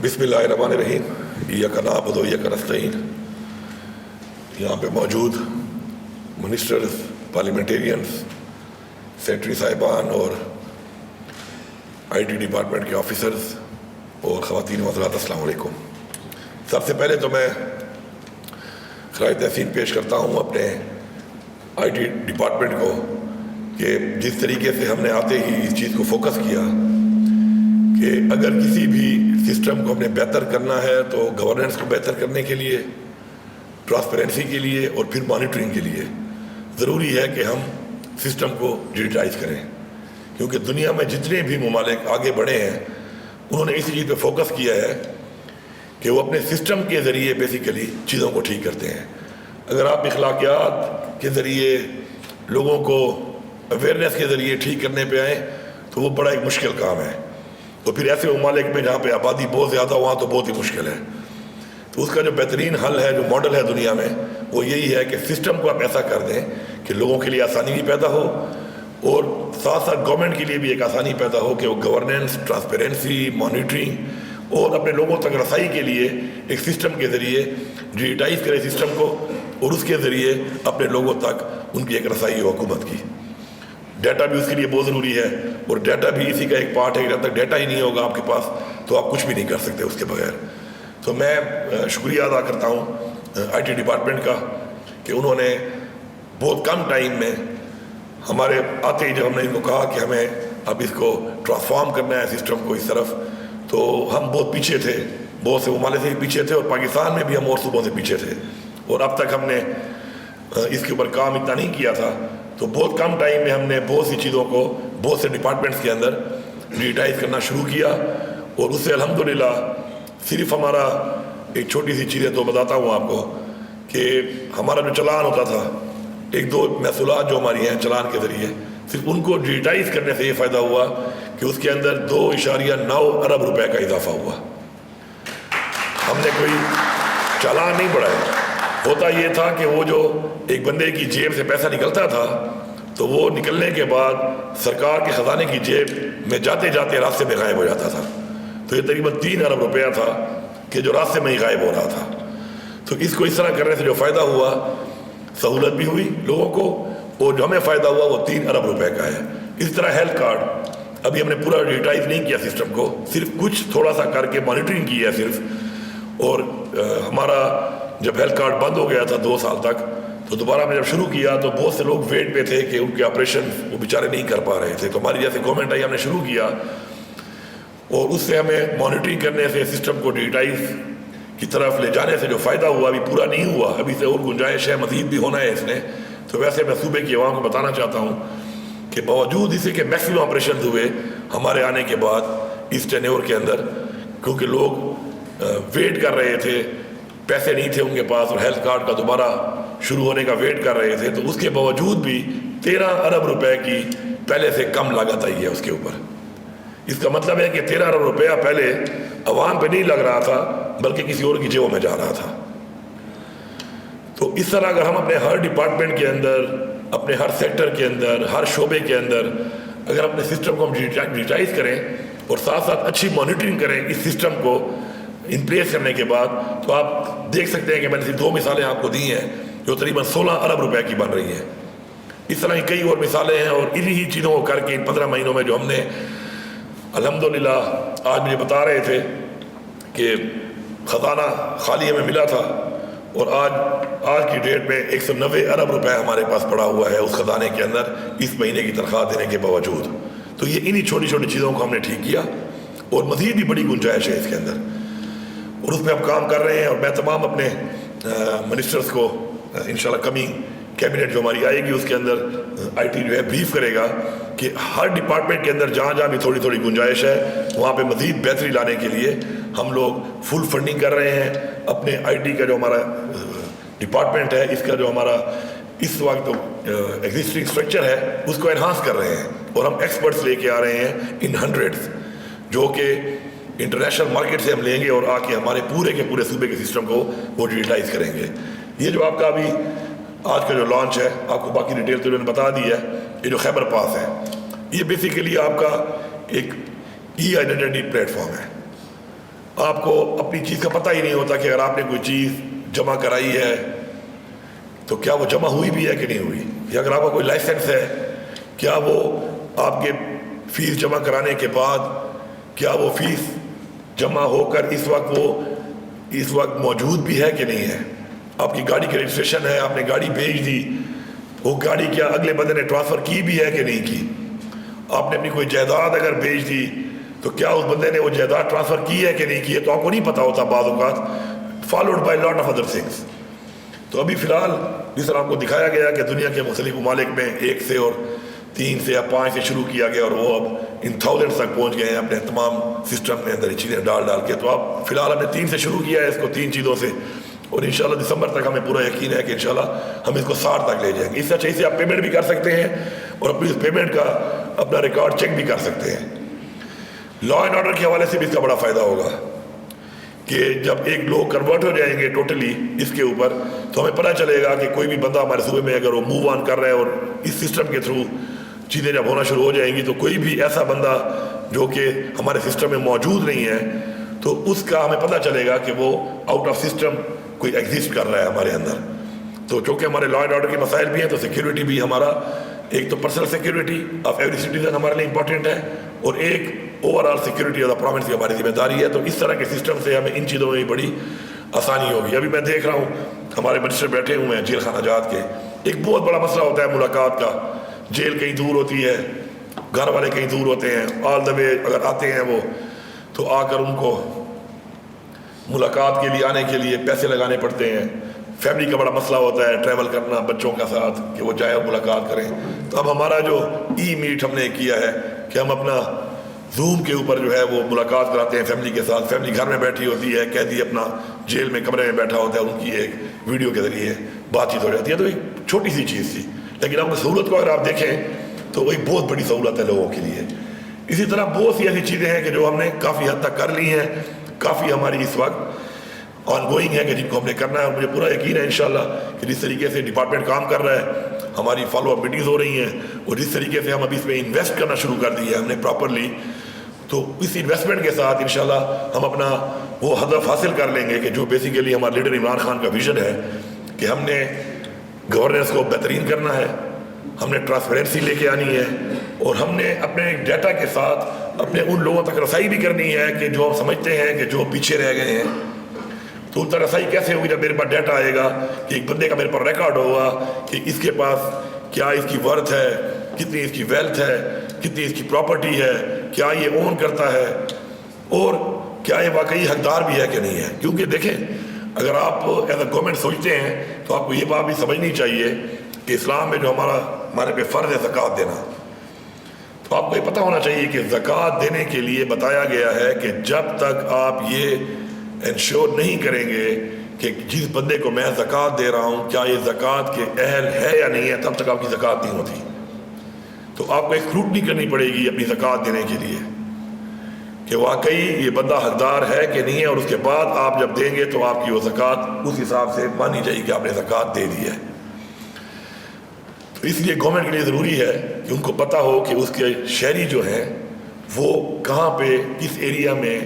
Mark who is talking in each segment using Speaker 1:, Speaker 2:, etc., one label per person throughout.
Speaker 1: بسم اللہ الرحمن الرحیم. ایاک نعبد و ایاک نستعین. یہاں پہ موجود منسٹرز، پارلیمنٹیرینز، سیکرٹری صاحبان اور آئی ٹی ڈپارٹمنٹ کے آفیسرز اور خواتین و حضرات، السلام علیکم. سب سے پہلے تو میں خراج تحسین پیش کرتا ہوں اپنے آئی ٹی ڈپارٹمنٹ کو کہ جس طریقے سے ہم نے آتے ہی اس چیز کو فوکس کیا کہ اگر کسی بھی سسٹم کو ہم نے بہتر کرنا ہے تو گورننس کو بہتر کرنے کے لیے، ٹرانسپیرنسی کے لیے اور پھر مانیٹرنگ کے لیے ضروری ہے کہ ہم سسٹم کو ڈیجیٹائز کریں. کیونکہ دنیا میں جتنے بھی ممالک آگے بڑھے ہیں انہوں نے اسی چیز پہ فوکس کیا ہے کہ وہ اپنے سسٹم کے ذریعے بیسیکلی چیزوں کو ٹھیک کرتے ہیں. اگر آپ اخلاقیات کے ذریعے لوگوں کو اویئرنیس کے ذریعے ٹھیک کرنے پہ آئیں تو وہ بڑا ایک مشکل کام ہے. تو پھر ایسے ممالک میں جہاں پہ آبادی بہت زیادہ وہاں تو بہت ہی مشکل ہے. تو اس کا جو بہترین حل ہے، جو ماڈل ہے دنیا میں، وہ یہی ہے کہ سسٹم کو آپ ایسا کر دیں کہ لوگوں کے لیے آسانی بھی پیدا ہو اور ساتھ ساتھ گورنمنٹ کے لیے بھی ایک آسانی پیدا ہو کہ وہ گورننس، ٹرانسپیرنسی، مانیٹرنگ اور اپنے لوگوں تک رسائی کے لیے ایک سسٹم کے ذریعے ڈیجیٹائز کرے سسٹم کو اور اس کے ذریعے اپنے لوگوں تک ان کی ایک رسائی ہو حکومت کی. ڈیٹا بھی اس کے لیے بہت ضروری ہے اور ڈیٹا بھی اسی کا ایک پارٹ ہے. جب تک ڈیٹا ہی نہیں ہوگا آپ کے پاس تو آپ کچھ بھی نہیں کر سکتے اس کے بغیر. تو میں شکریہ ادا کرتا ہوں آئی ٹی ڈپارٹمنٹ کا کہ انہوں نے بہت کم ٹائم میں ہمارے آتے ہی جب ہم نے ان کو کہا کہ ہمیں اب اس کو ٹرانسفارم کرنا ہے سسٹم کو اس طرف، تو ہم بہت پیچھے تھے، بہت سے ممالک سے بھی پیچھے تھے اور پاکستان میں بھی ہم اور صوبوں سے پیچھے تھے اور اب تک ہم نے اس کے اوپر کام اتنا نہیں کیا تھا. تو بہت کم ٹائم میں ہم نے بہت سی چیزوں کو بہت سے ڈپارٹمنٹس کے اندر ڈیجیٹائز کرنا شروع کیا اور اس سے الحمدللہ صرف ہمارا ایک چھوٹی سی چیزیں تو بتاتا ہوں آپ کو کہ ہمارا جو چلان ہوتا تھا، ایک دو محصولات جو ہماری ہیں چلان کے ذریعے، صرف ان کو ڈیجیٹائز کرنے سے یہ فائدہ ہوا کہ اس کے اندر 2.9 ارب روپے کا اضافہ ہوا. ہم نے کوئی چالان نہیں بڑھایا. ہوتا یہ تھا کہ وہ جو ایک بندے کی جیب سے پیسہ نکلتا تھا تو وہ نکلنے کے بعد سرکار کے خزانے کی جیب میں جاتے جاتے راستے میں غائب ہو جاتا تھا. تو یہ تقریباً 3 ارب روپیہ تھا کہ جو راستے میں ہی غائب ہو رہا تھا. تو اس کو اس طرح کرنے سے جو فائدہ ہوا، سہولت بھی ہوئی لوگوں کو اور جو ہمیں فائدہ ہوا وہ 3 ارب روپے کا ہے. اس طرح ہیلتھ کارڈ ابھی ہم نے پورا ڈیجیٹائز نہیں کیا سسٹم کو، صرف کچھ تھوڑا سا کر کے مانیٹرنگ کی ہے صرف. اور ہمارا جب ہیلتھ کارڈ بند ہو گیا تھا 2 سال تک تو دوبارہ میں جب شروع کیا تو بہت سے لوگ ویٹ پہ تھے کہ ان کے آپریشن وہ بیچارے نہیں کر پا رہے تھے. تو ہماری جیسے گورنمنٹ آئی ہم نے شروع کیا اور اس سے ہمیں مانیٹرنگ کرنے سے سسٹم کو ڈیجیٹائز کی طرف لے جانے سے جو فائدہ ہوا ابھی پورا نہیں ہوا، ابھی سے اور گنجائش ہے، مزید بھی ہونا ہے اس نے. تو ویسے میں صوبے کی عوام کو بتانا چاہتا ہوں کہ باوجود اسے کہ میکسیمم آپریشن ہوئے ہمارے آنے کے بعد اس ٹینیور کے اندر، کیونکہ لوگ ویٹ کر رہے تھے، پیسے نہیں تھے ان کے پاس اور ہیلتھ کارڈ کا دوبارہ شروع ہونے کا ویٹ کر رہے تھے، تو اس کے باوجود بھی 13 ارب روپے کی پہلے سے کم لاگت آئی ہے اس کے اوپر. اس کا مطلب ہے کہ 13 ارب روپیہ پہلے عوام پہ نہیں لگ رہا تھا بلکہ کسی اور کی جیبوں میں جا رہا تھا. تو اس طرح اگر ہم اپنے ہر ڈپارٹمنٹ کے اندر، اپنے ہر سیکٹر کے اندر، ہر شعبے کے اندر اگر اپنے سسٹم کو ہم ڈیجیٹائز کریں اور ساتھ ساتھ اچھی مانیٹرنگ کریں اس سسٹم کو ان پلیس کرنے کے بعد، تو آپ دیکھ سکتے ہیں کہ میں نے صرف 2 مثالیں آپ کو دی ہیں جو تقریباً 16 ارب روپے کی بن رہی ہیں. اس طرح کی کئی اور مثالیں ہیں اور انہی ہی چیزوں کو کر کے ان 15 مہینوں میں جو ہم نے الحمدللہ، آج مجھے بتا رہے تھے کہ خزانہ خالی ہمیں ملا تھا اور آج کی ڈیٹ میں 190 ارب روپے ہمارے پاس پڑا ہوا ہے اس خزانے کے اندر اس مہینے کی تنخواہ دینے کے باوجود. تو یہ انہی چھوٹی چھوٹی چیزوں کو ہم نے ٹھیک کیا اور مزید بھی بڑی گنجائش ہے اس کے اندر اور اس میں ہم کام کر رہے ہیں. اور میں تمام اپنے منسٹرز کو انشاءاللہ کمنگ کیبنٹ جو ہماری آئے گی اس کے اندر آئی ٹی جو ہے بریف کرے گا کہ ہر ڈپارٹمنٹ کے اندر جہاں جہاں بھی تھوڑی تھوڑی گنجائش ہے وہاں پہ مزید بہتری لانے کے لیے ہم لوگ فل فنڈنگ کر رہے ہیں. اپنے آئی ٹی کا جو ہمارا ڈپارٹمنٹ ہے اس کا جو ہمارا اس وقت ایگزسٹنگ اسٹرکچر ہے اس کو انہانس کر رہے ہیں اور ہم ایکسپرٹس لے کے آ رہے ہیں ان ہنڈریڈس جو کہ انٹرنیشنل مارکیٹ سے ہم لیں گے اور آ کے ہمارے پورے کے پورے صوبے کے سسٹم کو وہ ڈیجیٹائز کریں گے. یہ جو آپ کا ابھی آج کا جو لانچ ہے، آپ کو باقی ڈیٹیل تو انہوں نے بتا دی ہے، یہ جو خیبر پاس ہے یہ بیسیکلی آپ کا ایک ای آئیڈینٹی پلیٹ فارم ہے. آپ کو اپنی چیز کا پتہ ہی نہیں ہوتا کہ اگر آپ نے کوئی چیز جمع کرائی ہے تو کیا وہ جمع ہوئی بھی ہے کہ نہیں ہوئی، یا اگر آپ کا کوئی لائسنس ہے کیا وہ آپ کے فیس جمع کرانے کے بعد کیا وہ فیس جمع ہو کر اس وقت موجود بھی ہے کہ نہیں ہے. آپ کی گاڑی کی رجسٹریشن ہے، آپ نے گاڑی بھیج دی، وہ گاڑی کیا اگلے بندے نے ٹرانسفر کی بھی ہے کہ نہیں کی. آپ نے اپنی کوئی جائیداد اگر بھیج دی تو کیا اس بندے نے وہ جائیداد ٹرانسفر کی ہے کہ نہیں کی ہے، تو آپ کو نہیں پتہ ہوتا بعض اوقات، followed by lot of other things. تو ابھی فی الحال جس طرح آپ کو دکھایا گیا کہ دنیا کے مختلف ممالک میں 1 سے اور 3 سے یا 5 سے شروع کیا گیا اور وہ اب ان تھاؤزنڈ تک پہنچ گئے ہیں اپنے تمام سسٹم میں اندر چیزیں ڈال کے. تو آپ فی الحال ہم نے 3 سے شروع کیا ہے اس کو، 3 چیزوں سے، اور انشاءاللہ دسمبر تک ہمیں پورا یقین ہے کہ انشاءاللہ ہم اس کو 60 تک لے جائیں گے. اس سے اچھا اسے آپ پیمنٹ بھی کر سکتے ہیں اور اپنی اس پیمنٹ کا اپنا ریکارڈ چیک بھی کر سکتے ہیں. لا اینڈ آرڈر کے حوالے سے بھی اس کا بڑا فائدہ ہوگا کہ جب ایک لوگ کنورٹ ہو جائیں گے ٹوٹلی اس کے اوپر، تو ہمیں پتہ چلے گا کہ کوئی بھی بندہ ہمارے صوبے میں اگر وہ موو آن کر رہا ہے اور اس سسٹم کے تھرو چیزیں جب ہونا شروع ہو جائیں گی، تو کوئی بھی ایسا بندہ جو کہ ہمارے سسٹم میں موجود نہیں ہے تو اس کا ہمیں پتہ چلے گا کہ وہ آؤٹ آف سسٹم کوئی ایگزسٹ کر رہا ہے ہمارے اندر. تو چونکہ ہمارے لا اینڈ آرڈر کے مسائل بھی ہیں تو سیکیورٹی بھی ہمارا، ایک تو personal security of every citizen ہمارے لیے امپورٹنٹ ہے، اور ایک over all security of the province کی ہماری ذمہ داری ہے. تو اس طرح کے سسٹم سے ہمیں ان چیزوں میں بڑی آسانی ہوگی. ابھی میں دیکھ رہا ہوں ہمارے منسٹر بیٹھے ہوئے ہیں جیل خانہ جات کے، ایک بہت بڑا مسئلہ ہوتا ہے ملاقات کا. جیل کہیں دور ہوتی ہے، گھر والے کہیں دور ہوتے ہیں، آل دا وے اگر آتے ہیں وہ تو آ کر ان کو ملاقات کے لیے آنے کے لیے پیسے لگانے پڑتے ہیں. فیملی کا بڑا مسئلہ ہوتا ہے ٹریول کرنا بچوں کا ساتھ کہ وہ جائیں اور ملاقات کریں. تو اب ہمارا جو ای میٹ ہم نے کیا ہے کہ ہم اپنا زوم کے اوپر جو ہے وہ ملاقات کراتے ہیں فیملی کے ساتھ. فیملی گھر میں بیٹھی ہوتی ہے، قیدی اپنا جیل میں کمرے میں بیٹھا ہوتا ہے، ان کی ایک ویڈیو کے ذریعے بات چیت ہو جاتی ہے. تو ایک چھوٹی سی چیز تھی، لیکن آپ سہولت کو اگر آپ دیکھیں تو وہی بہت بڑی سہولت ہے لوگوں کے لیے. اسی طرح بہت سی ایسی چیزیں ہیں کہ جو ہم نے کافی حد تک کر لی ہیں، کافی ہماری اس وقت آن گوئنگ ہے کہ جن کو ہم نے کرنا ہے. اور مجھے پورا یقین ہے انشاءاللہ کہ جس طریقے سے ڈپارٹمنٹ کام کر رہا ہے، ہماری فالو اپ میٹنگز ہو رہی ہیں، اور جس طریقے سے ہم ابھی اس میں انویسٹ کرنا شروع کر دی ہے ہم نے پراپرلی، تو اس انویسٹمنٹ کے ساتھ انشاءاللہ ہم اپنا وہ ہدف حاصل کر لیں گے کہ جو بیسیکلی ہمارے لیڈر عمران خان کا ویژن ہے کہ ہم نے گورننس کو بہترین کرنا ہے، ہم نے ٹرانسپیرنسی لے کے آنی ہے، اور ہم نے اپنے ڈیٹا کے ساتھ اپنے ان لوگوں تک رسائی بھی کرنی ہے کہ جو ہم سمجھتے ہیں کہ جو پیچھے رہ گئے ہیں. تو ان تک رسائی کیسے ہوگی؟ جب میرے پاس ڈیٹا آئے گا کہ ایک بندے کا میرے پاس ریکارڈ ہوگا کہ اس کے پاس کیا اس کی ورتھ ہے، کتنی اس کی ویلتھ ہے، کتنی اس کی پراپرٹی ہے، کیا یہ اون کرتا ہے، اور کیا یہ واقعی حقدار بھی ہے کہ نہیں ہے. کیونکہ دیکھیں اگر آپ ایز اے گورنمنٹ سوچتے ہیں تو آپ کو یہ بات بھی سمجھنی چاہیے کہ اسلام میں جو ہمارے پہ فرض ہے زکوٰۃ دینا، تو آپ کو یہ پتہ ہونا چاہیے کہ زکوٰۃ دینے کے لیے بتایا گیا ہے کہ جب تک آپ یہ انشور نہیں کریں گے کہ جس بندے کو میں زکوٰۃ دے رہا ہوں کیا یہ زکوٰۃ کے اہل ہے یا نہیں ہے، تب تک آپ کی زکوٰۃ نہیں ہوتی. تو آپ کو ایک اسکروٹنی کرنی پڑے گی اپنی زکوٰۃ دینے کے لیے کہ واقعی یہ بندہ حقدار ہے کہ نہیں ہے، اور اس کے بعد آپ جب دیں گے تو آپ کی وہ زکوٰۃ اس حساب سے مانی جائے گی کہ آپ نے زکوٰۃ دے دی ہے. تو اس لیے گورنمنٹ کے لیے ضروری ہے کہ ان کو پتہ ہو کہ اس کے شہری جو ہیں وہ کہاں پہ کس ایریا میں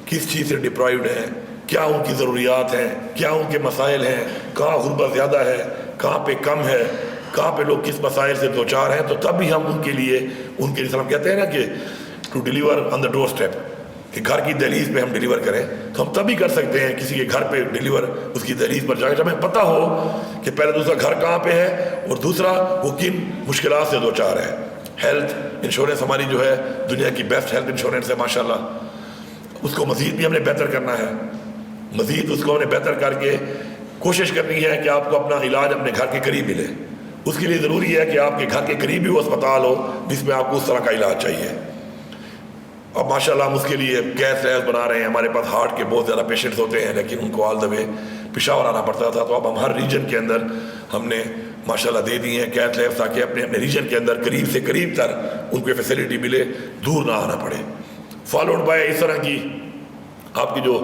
Speaker 1: کس چیز سے ڈپرائیوڈ ہیں، کیا ان کی ضروریات ہیں، کیا ان کے مسائل ہیں، کہاں غربت زیادہ ہے، کہاں پہ کم ہے، کہاں پہ لوگ کس مسائل سے دوچار ہیں. تو تب بھی ہم ان کے لیے ہم کہتے ہیں نا کہ to deliver on the door step, کہ گھر کی دہلیز پہ ہم ڈیلیور کریں. تو ہم تب ہی کر سکتے ہیں کسی کے گھر پہ ڈیلیور، اس کی دہلیز پر جا کے جب ہمیں پتہ ہو کہ پہلے دوسرا گھر کہاں پہ ہے اور دوسرا وہ کن مشکلات سے دوچار ہے. ہیلتھ انشورنس ہماری جو ہے دنیا کی بیسٹ ہیلتھ انشورنس ہے ماشاءاللہ، اس کو مزید بھی ہم نے بہتر کرنا ہے، مزید اس کو ہم نے بہتر کر کے کوشش کرنی ہے کہ آپ کو اپنا علاج اپنے گھر کے قریب ملے. اس کے لیے ضروری ہے کہ آپ کے گھر کے قریب بھی وہ اسپتال ہو جس میں آپ کو اس طرح کا علاج چاہیے. اب ماشاءاللہ ہم اس کے لیے گیس ریز بنا رہے ہیں. ہمارے پاس ہارٹ کے بہت زیادہ پیشنٹس ہوتے ہیں لیکن ان کو آل دا وے پشاور آنا پڑتا تھا. تو اب ہم ہر ریجن کے اندر ہم نے ماشاءاللہ دے دی ہیں کیتھ لیبس تاکہ اپنے اپنے ریجن کے اندر قریب سے قریب تر ان کو فیسلٹی ملے، دور نہ آنا پڑے. فالوڈ بائی اس طرح کی آپ کی جو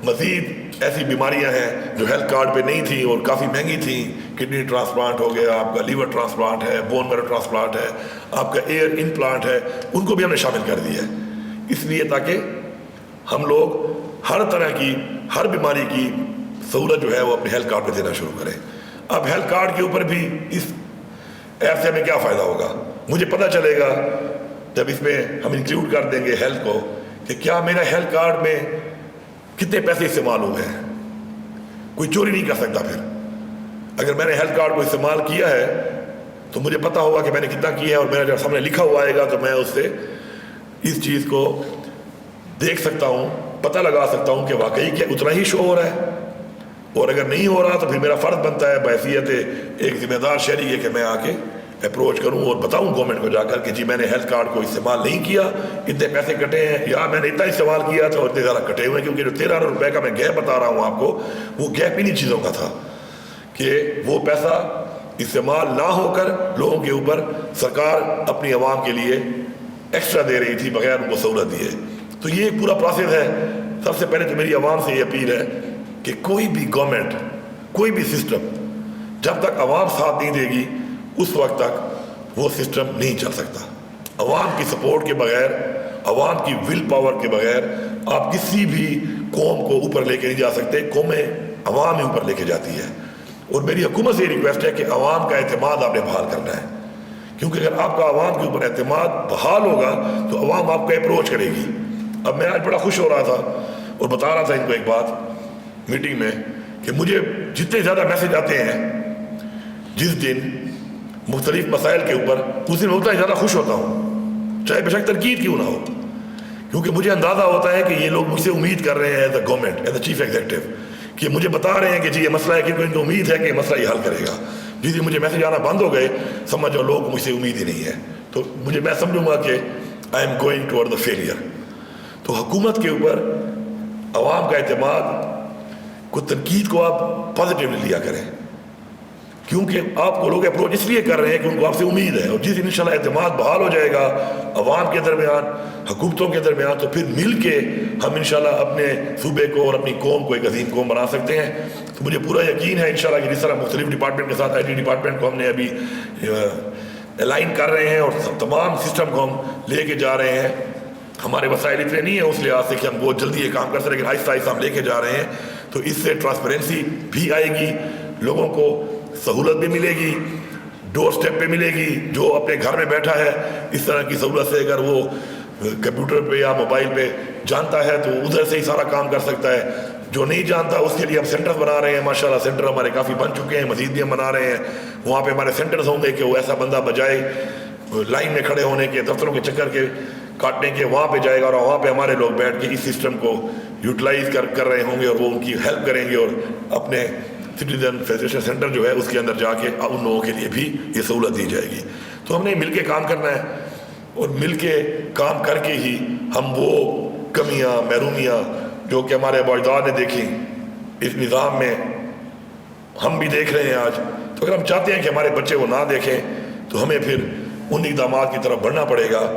Speaker 1: مزید ایسی بیماریاں ہیں جو ہیلتھ کارڈ پہ نہیں تھیں اور کافی مہنگی تھیں، کڈنی ٹرانسپلانٹ ہو گیا، آپ کا لیور ٹرانسپلانٹ ہے، بون میرو ٹرانسپلانٹ ہے، آپ کا ایئر امپلانٹ ہے، ان کو بھی ہم نے شامل کر دیا ہے. اس لیے تاکہ ہم لوگ ہر طرح کی ہر بیماری کی سہولت جو ہے وہ اپنے ہیلتھ کارڈ پہ دینا شروع کریں. اب ہیلتھ کارڈ کے اوپر بھی اس ایپ سے ہمیں کیا فائدہ ہوگا؟ مجھے پتہ چلے گا جب اس میں ہم انکلوڈ کر دیں گے ہیلتھ کو کہ کیا میرا ہیلتھ کارڈ میں کتنے پیسے استعمال ہوئے ہیں. کوئی چوری نہیں کر سکتا. پھر اگر میں نے ہیلتھ کارڈ کو استعمال کیا ہے تو مجھے پتہ ہوگا کہ میں نے کتنا کیا ہے، اور میرا جب سامنے لکھا ہوا آئے گا تو میں اس سے اس چیز کو دیکھ سکتا ہوں، پتہ لگا سکتا ہوں کہ واقعی کیا اتنا ہی شو ہو رہا ہے. اور اگر نہیں ہو رہا تو پھر میرا فرض بنتا ہے بحیثیت ایک ذمہ دار شہری ہے کہ میں آ کے اپروچ کروں اور بتاؤں گورنمنٹ کو جا کر کہ جی میں نے ہیلتھ کارڈ کو استعمال نہیں کیا، اتنے پیسے کٹے ہیں، یا میں نے اتنا استعمال کیا تھا اور اتنے زیادہ کٹے ہوئے ہیں. کیونکہ جو 13 روپے کا میں گیپ بتا رہا ہوں آپ کو، وہ گیپ انہی چیزوں کا تھا کہ وہ پیسہ استعمال نہ ہو کر لوگوں کے اوپر سرکار اپنی عوام کے لیے ایکسٹرا دے رہی تھی بغیر ان کو سہولت دیے. تو یہ ایک پورا پروسیس ہے. سب سے پہلے تو میری عوام سے یہ اپیل ہے کہ کوئی بھی گورنمنٹ، کوئی بھی سسٹم جب تک عوام ساتھ نہیں دے گی اس وقت تک وہ سسٹم نہیں چل سکتا. عوام کی سپورٹ کے بغیر، عوام کی ول پاور کے بغیر آپ کسی بھی قوم کو اوپر لے کے نہیں جا سکتے. قومیں عوام ہی اوپر لے کے جاتی ہے. اور میری حکومت سے یہ ریکویسٹ ہے کہ عوام کا اعتماد آپ نے بحال کرنا ہے، کیونکہ اگر آپ کا عوام کے اوپر اعتماد بحال ہوگا تو عوام آپ کو اپروچ کرے گی. اب میں آج بڑا خوش ہو رہا تھا اور بتا رہا تھا ان کو ایک بات میٹنگ میں کہ مجھے جتنے زیادہ میسج آتے ہیں جس دن مختلف مسائل کے اوپر، اس دن اتنا ہی زیادہ خوش ہوتا ہوں، چاہے بے شک تنقید کیوں نہ ہو. کیونکہ مجھے اندازہ ہوتا ہے کہ یہ لوگ مجھ سے امید کر رہے ہیں as a government, as a chief executive, کہ مجھے بتا رہے ہیں کہ جی یہ مسئلہ ہے، کیونکہ ان کو امید ہے کہ یہ مسئلہ یہ حل کرے گا. جس دن مجھے میسج آنا بند ہو گئے، سمجھو لوگ مجھ سے امید ہی نہیں ہے، تو میں سمجھوں گا کہ I am going toward the failure. تو حکومت کے اوپر عوام کا اعتماد کو، تنقید کو آپ پازیٹیولی لیا کریں، کیونکہ آپ کو لوگ اپروچ اس لیے کر رہے ہیں کہ ان کو آپ سے امید ہے. اور جس دن انشاءاللہ اعتماد بحال ہو جائے گا عوام کے درمیان، حکومتوں کے درمیان، تو پھر مل کے ہم انشاءاللہ اپنے صوبے کو اور اپنی قوم کو ایک عظیم قوم بنا سکتے ہیں. تو مجھے پورا یقین ہے انشاءاللہ کہ جس طرح مختلف ڈپارٹمنٹ کے ساتھ IT ڈپارٹمنٹ کو ہم نے ابھی الائن کر رہے ہیں اور تمام سسٹم کو ہم لے کے جا رہے ہیں. ہمارے وسائل اتنے نہیں ہیں اس لحاظ سے کہ ہم بہت جلدی یہ کام کر سکیں، لیکن آہستہ آہستہ ہم لے کے جا رہے ہیں. تو اس سے ٹرانسپیرنسی بھی آئے گی، لوگوں کو سہولت بھی ملے گی، ڈور سٹیپ پہ ملے گی. جو اپنے گھر میں بیٹھا ہے اس طرح کی سہولت سے اگر وہ کمپیوٹر پہ یا موبائل پہ جانتا ہے تو ادھر سے ہی سارا کام کر سکتا ہے. جو نہیں جانتا اس کے لیے ہم سینٹر بنا رہے ہیں. ماشاءاللہ سینٹر ہمارے کافی بن چکے ہیں، مزید بھی ہم بنا رہے ہیں. وہاں پہ ہمارے سینٹرز ہوں گے کہ وہ ایسا بندہ بجائے لائن میں کھڑے ہونے کے، دفتروں کے چکر کے کاٹنے کے، وہاں پہ جائے گا اور وہاں پہ ہمارے لوگ بیٹھ کے اس سسٹم کو یوٹیلائز کر رہے ہوں گے اور وہ ان کی ہیلپ کریں گے. اور اپنے سٹیزن فیسیلیٹیشن سینٹر جو ہے اس کے اندر جا کے ان لوگوں کے لیے بھی یہ سہولت دی جائے گی. تو ہم نے مل کے کام کرنا ہے، اور مل کے کام کر کے ہی ہم وہ کمیاں، محرومیاں جو کہ ہمارے اجداد نے دیکھی اس نظام میں ہم بھی دیکھ رہے ہیں آج. تو اگر ہم چاہتے ہیں کہ ہمارے بچے وہ نہ دیکھیں تو ہمیں پھر ان اقدامات کی طرف بڑھنا پڑے گا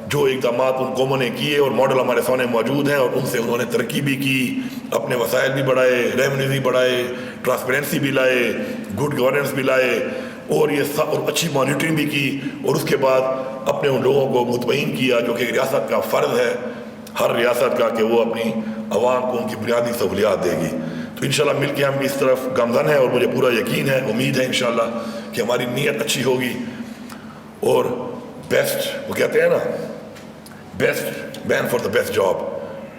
Speaker 1: جو اقدامات ان قوموں نے کیے، اور ماڈل ہمارے سامنے موجود ہیں، اور ان سے انہوں نے ترقی بھی کی، اپنے وسائل بھی بڑھائے، ریونیو بھی بڑھائے، ٹرانسپیرنسی بھی لائے، گڈ گورننس بھی لائے، اور یہ اور اچھی مانیٹرنگ بھی کی. اور اس کے بعد اپنے ان لوگوں کو مطمئن کیا جو کہ ریاست کا فرض ہے، ہر ریاست کا، کہ وہ اپنی عوام کو ان کی بنیادی سہولیات دے گی. تو انشاءاللہ مل کے ہم اس طرف گامزن ہیں، اور مجھے پورا یقین ہے، امید ہے انشاءاللہ کہ ہماری نیت اچھی ہوگی. اور بیسٹ، وہ کہتے ہیں نا best man for the best job,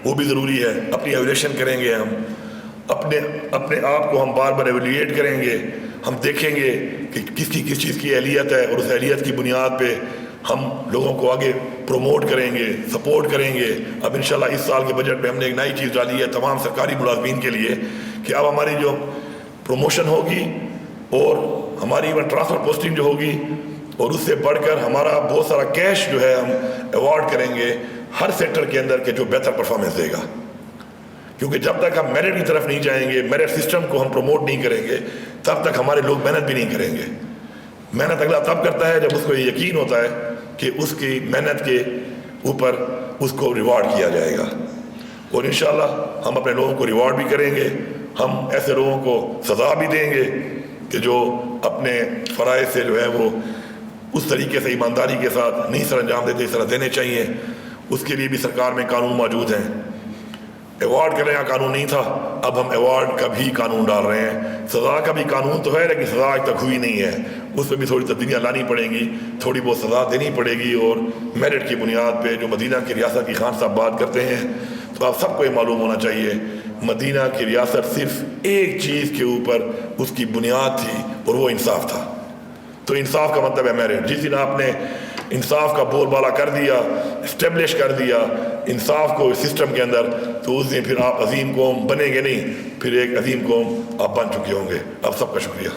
Speaker 1: وہ بھی ضروری ہے. اپنی ایویلیشن کریں گے، ہم اپنے آپ کو ہم بار بار ایویلیٹ کریں گے. ہم دیکھیں گے کہ کس چیز کی اہلیت ہے، اور اس اہلیت کی بنیاد پہ ہم لوگوں کو آگے پروموٹ کریں گے، سپورٹ کریں گے. اب انشاءاللہ اس سال کے بجٹ میں ہم نے ایک نئی چیز ڈالی ہے تمام سرکاری ملازمین کے لیے کہ اب ہماری جو پروموشن ہوگی اور ہماری ٹرانسفر پوسٹنگ جو ہوگی، اور اس سے بڑھ کر ہمارا بہت سارا کیش جو ہے ہم ایوارڈ کریں گے ہر سیکٹر کے اندر کہ جو بہتر پرفارمنس دے گا. کیونکہ جب تک ہم میرٹ کی طرف نہیں جائیں گے، میرٹ سسٹم کو ہم پروموٹ نہیں کریں گے، تب تک ہمارے لوگ محنت بھی نہیں کریں گے. محنت اگلا تب کرتا ہے جب اس کو یہ یقین ہوتا ہے کہ اس کی محنت کے اوپر اس کو ریوارڈ کیا جائے گا. اور انشاءاللہ ہم اپنے لوگوں کو ریوارڈ بھی کریں گے. ہم ایسے لوگوں کو سزا بھی دیں گے کہ جو اپنے فرائض سے جو ہے وہ اس طریقے سے ایمانداری کے ساتھ نہیں سر انجام دیتے، اس طرح دینے چاہیے. اس کے لیے بھی سرکار میں قانون موجود ہیں. ایوارڈ کا نیا قانون نہیں تھا، اب ہم ایوارڈ کا بھی قانون ڈال رہے ہیں۔ سزا کا بھی قانون تو ہے لیکن سزا آج تک ہوئی نہیں ہے، اس میں بھی تھوڑی تبدیلیاں لانی پڑیں گی، تھوڑی بہت سزا دینی پڑے گی، اور میرٹ کی بنیاد پہ جو مدینہ کی ریاست کی خان صاحب بات کرتے ہیں تو آپ سب کو یہ معلوم ہونا چاہیے مدینہ کی ریاست صرف ایک چیز کے اوپر اس کی بنیاد تھی اور وہ انصاف تھا۔ تو انصاف کا مطلب ہے میرٹ۔ جس دن آپ نے انصاف کا بول بالا کر دیا، اسٹیبلش کر دیا انصاف کو سسٹم کے اندر، تو اس دن پھر آپ عظیم قوم بنیں گے نہیں، پھر ایک عظیم قوم آپ بن چکے ہوں گے۔ آپ سب کا شکریہ۔